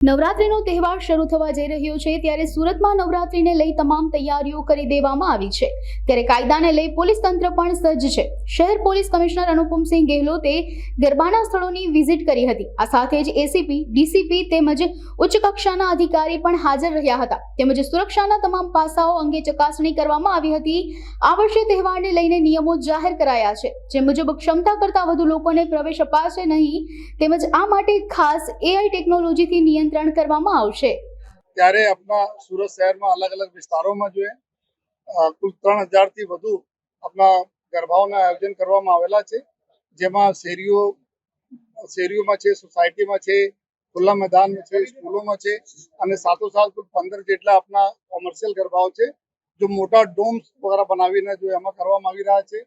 નવરાત્રીનો તહેવાર શરૂ થવા જઈ રહ્યો છે ત્યારે સુરતમાં નવરાત્રીને લઈ તમામ તૈયારીઓ કરી દેવામાં આવી છે ત્યારે કાયદાને લઈ પોલીસ તંત્ર પણ સજ્જ છે। શહેર પોલીસ કમિશનર અનુપમસિંહ ગેહલોતે ગરબાના સ્થળોની વિઝિટ કરી હતી। આ સાથે જ એસીપી, ડીસીપી તેમજ ઉચ્ચ કક્ષાના અધિકારી પણ હાજર રહ્યા હતા તેમજ સુરક્ષાના તમામ પાસાઓ અંગે ચકાસણી કરવામાં આવી હતી। આ વર્ષે તહેવારને લઈને નિયમો જાહેર કરાયા છે જે મુજબ ક્ષમતા કરતાં વધુ લોકોને પ્રવેશ અપાશે નહીં તેમજ આ માટે ખાસ એઆઈ ટેકનોલોજીથી નિયંત્રણ કરવામાં આવશે। ત્યારે આપણા સુરત શહેરમાં અલગ અલગ વિસ્તારોમાં જો કુલ 3000 થી વધુ આપણા ગરબાઓના આયોજન કરવામાં આવેલા છે, જેમાં શેરીઓમાં છે, સોસાયટીમાં છે, ખુલ્લા મેદાનમાં છે, સ્કૂલોમાં છે અને સાથોસાથ કુલ 15 જેટલા આપણા કોમર્શિયલ ગરબાઓ છે જો મોટા ડોમ્સ વગેરે બનાવીને જો એમાં કરવામાં આવી રહ્યા છે।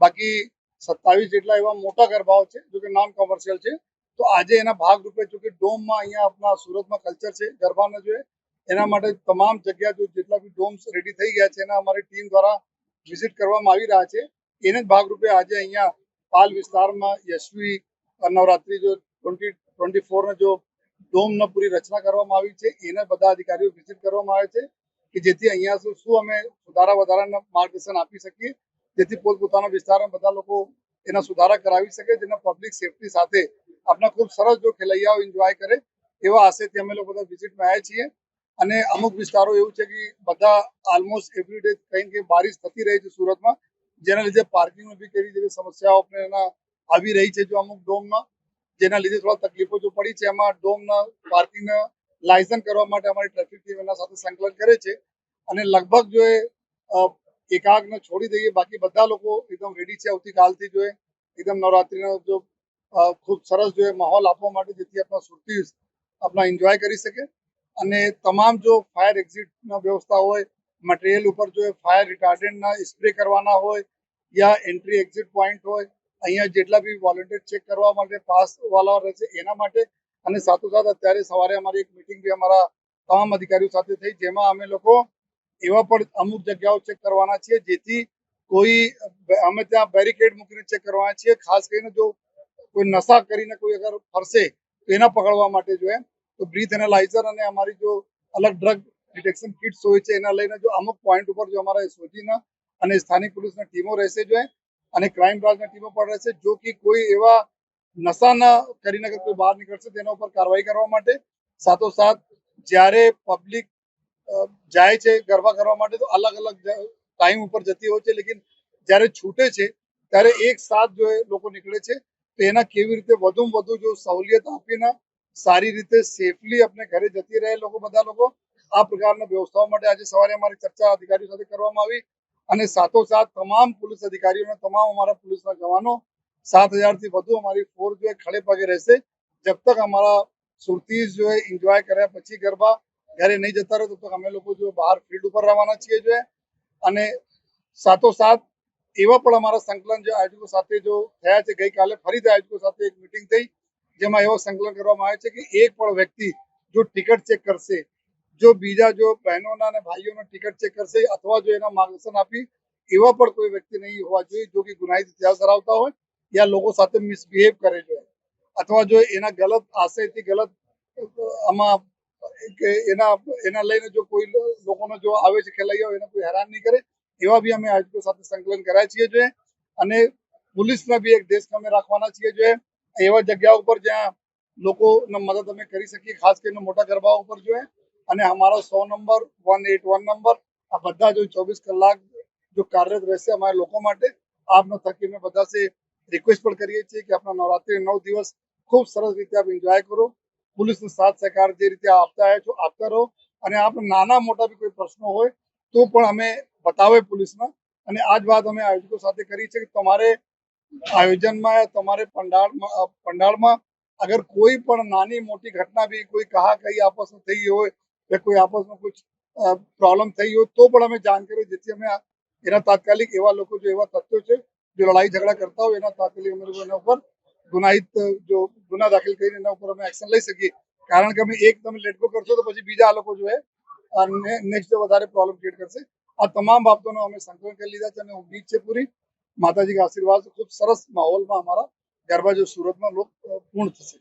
બાકી 27 જેટલા એવા મોટા ગરબાઓ છે જો કે નોન કોમર્શિયલ છે। તો આજે એના ભાગરૂપે જો કે ડોમમાં અહીંયા આપણા સુરતમાં કલ્ચર છે ગરબાનો જો એના માટે તમામ જગ્યા જો જેટલા બી ડોમ્સ રેડી થઈ ગયા છે એના અમારી ટીમ દ્વારા વિઝિટ કરવામાં આવી રહ્યા છે। એને જ ભાગરૂપે આજે અહીંયા પાલ વિસ્તારમાં યશવી નવરાત્રી જો 2024 ને જો ડોમનો પૂરી રચના કરવામાં આવી છે એને બધા અધિકારીઓ વિઝિટ કરવામાં આવે છે કે જેથી અહીંયા શું અમે વધારાના માર્ગદર્શન આપી શકીએ, જેથી પોતપોતાના વિસ્તારમાં બધા લોકો એના સુધારા કરાવી શકે, જેના પબ્લિક સેફટી સાથે આપણા ખૂબ સરસ જો ખેલૈયાઓ એન્જોય કરે એવા આશયથી અમે લોકો બધા વિઝિટમાં આવ્યા છીએ। અને અમુક વિસ્તારો એવું છે કે બધા ઓલમોસ્ટ એવરીડે કંઈ કે બારિશ થતી રહી છે સુરતમાં, જેના લીધે પાર્કિંગની બી કેવી જેવી સમસ્યાઓ આપણે એના આવી રહી છે જો અમુક ડોમમાં, જેના લીધે થોડા તકલીફો જો પડી છે। એમાં ડોમના પાર્કિંગના લાયસન્સ કરવા માટે અમારી ટ્રાફિક ટીમ એના સાથે સંકલન કરે છે અને લગભગ જો એકાગને છોડી દઈએ બાકી બધા લોકો એકદમ રેડી છે આવતીકાલથી જો એકદમ નવરાત્રીનો જો ખૂબ સરસ જો માહોલ આપવા માટે જેથી આપણા સુરતીસ આપણા એન્જોય કરી શકે। અને તમામ જો ફાયર એક્ઝિટના વ્યવસ્થા હોય, મટીરિયલ ઉપર જો ફાયર રિટાર્ડન્ટના સ્પ્રે કરવાના હોય યા એન્ટ્રી એક્ઝિટ પોઈન્ટ હોય, અહીંયા જેટલા બી વોલેન્ટિયર ચેક કરવા માટે પાસવાળા રહેશે એના માટે। અને સાથોસાથ અત્યારે સવારે અમારી એક મિટિંગ બી અમારા તમામ અધિકારીઓ સાથે થઈ, જેમાં અમે લોકો એવા પણ અમુક જગ્યાઓ ચેક કરવાના છીએ જેથી કોઈ અમે ત્યાં બેરિકેડ મૂકીને ચેક કરવાના છીએ। ખાસ કરીને જો કોઈ નશા કરીને કોઈ અગર ફરશે તો એના પકડવા માટે જો તો બ્રીથ એનાલાઇઝર અને અમારી જો અલગ ડ્રગ ડિટેક્શન કિટ્સ હોય છે એના લઈને જો અમુક પોઈન્ટ ઉપર જો અમારા એસઓજીના અને સ્થાનિક પોલીસની ટીમો રહેશે જો અને ક્રાઇમ બ્રાન્ચની ટીમો પણ રહેશે જો કે કોઈ એવા નશા ના કરીને અગર કોઈ બહાર નીકળશે તેના ઉપર કાર્યવાહી કરવા માટે। સાથોસાથ જ્યારે પબ્લિક જાય છે ગરબા કરવા માટે તો અલગ અલગ ટાઈમ ઉપર જતી હોય છે, લેકિન જ્યારે છૂટે છે ત્યારે એક સાથ જો લોકો નીકળે છે તો એના કેવી રીતે વધુમાં વધુ જો સહુલિયત આપીને સારી રીતે સેફલી આપણે ઘરે જતી રહે બધા લોકો આ પ્રકારના વ્યવસ્થાઓ માટે આજે સવારે અમારી ચર્ચા અધિકારીઓ સાથે કરવામાં આવી। અને સાથોસાથ તમામ પોલીસ અધિકારીઓને તમામ અમારા પોલીસના જવાનો 7000 થી વધુ અમારી ફોર્સ જો ખડે પગે રહેશે જબ તક અમારા સુરતી જો એન્જોય કર્યા પછી ગરબા ઘરે નહીં જતા રહે તબ તક અમે લોકો જો બહાર ફિલ્ડ ઉપર રવાના છીએ જો અને સાથોસાથ એવા પણ અમારા સંકલન જો આયોજકો સાથે જો થયા છે। ગઈકાલે ફરીથી આયોજકો સાથે એક મિટિંગ થઈ જેમાં એવો સંકલન કરવામાં આવે છે કે એક પણ વ્યક્તિ જો ટિકિટ ચેક કરશે, જો બીજા જો બહેનોના અને ભાઈઓના ટિકિટ ચેક કરશે અથવા જો એના માર્ગદર્શન આપી એવા પણ કોઈ વ્યક્તિ નહીં હોવા જોઈએ જો કે ગુનાહિત ઇતિહાસ ધરાવતા હોય યા લોકો સાથે મિસબિહેવ કરે છે અથવા જો એના ગલત આશયથી ગલત આમાં એના લઈને જો કોઈ લોકોનો જો આવે છે ખેલૈયાઓ એને કોઈ હેરાન નહીં કરે એવા બી અમે આયોજકો સાથે સંકલન કર્યા છીએ જો અને પોલીસના બી એક દેશ અમે રાખવાના છીએ જો એવા જગ્યા ઉપર જ્યાં લોકોને મદદ અમે કરી શકીએ, ખાસ કરીને મોટા ગરબા ઉપર જો અને અમારા 100 નંબર 181 નંબર આ બધા જો 24 કલાક જો કાર્યરત રહેશે અમારા લોકો માટે। આપનો થકી અમે બધા રિક્વેસ્ટ પણ કરીએ છીએ કે આપણા નવરાત્રી 9 દિવસ ખૂબ સરસ રીતે આપ એન્જોય કરો, પોલીસનો સાથ સહકાર જે રીતે આપતા આવ્યા છો આપતા રહો અને આપણે નાના મોટા બી કોઈ પ્રશ્નો હોય તો પણ અમે બતાવે પોલીસમાં। અને આ જ વાત અમે આયોજકો સાથે કરી છે કે તમારે આયોજનમાં તમારે પંડાળમાં અગર કોઈ પણ નાની મોટી ઘટના બી કોઈ કઈ આપસમાં થઈ હોય કે કોઈ આપસમાં કુછ પ્રોબ્લેમ થઈ હોય તો પણ અમે જાણ કરીએ જેથી અમે એના તાત્કાલિક એવા લોકો જો એવા તત્વો છે જો લડાઈ ઝઘડા કરતા હોય એના તાત્કાલિક અમે એના ઉપર ગુના દાખલ કરીને એના ઉપર અમે એક્શન લઈ શકીએ। કારણ કે અમે એક તમે લેટકો કરશો તો પછી બીજા લોકો જો નેક્સ્ટ વધારે પ્રોબ્લેમ ક્રિએટ કરશે। આ તમામ બાબતોનો અમે સંકલન કરી લીધા છે અને ઉમ્મીદ છે પૂરી માતાજી का आशीर्वाद खूब सरस माहौल में हमारा गरबा जो सूरत में लोग पूर्ण थશે।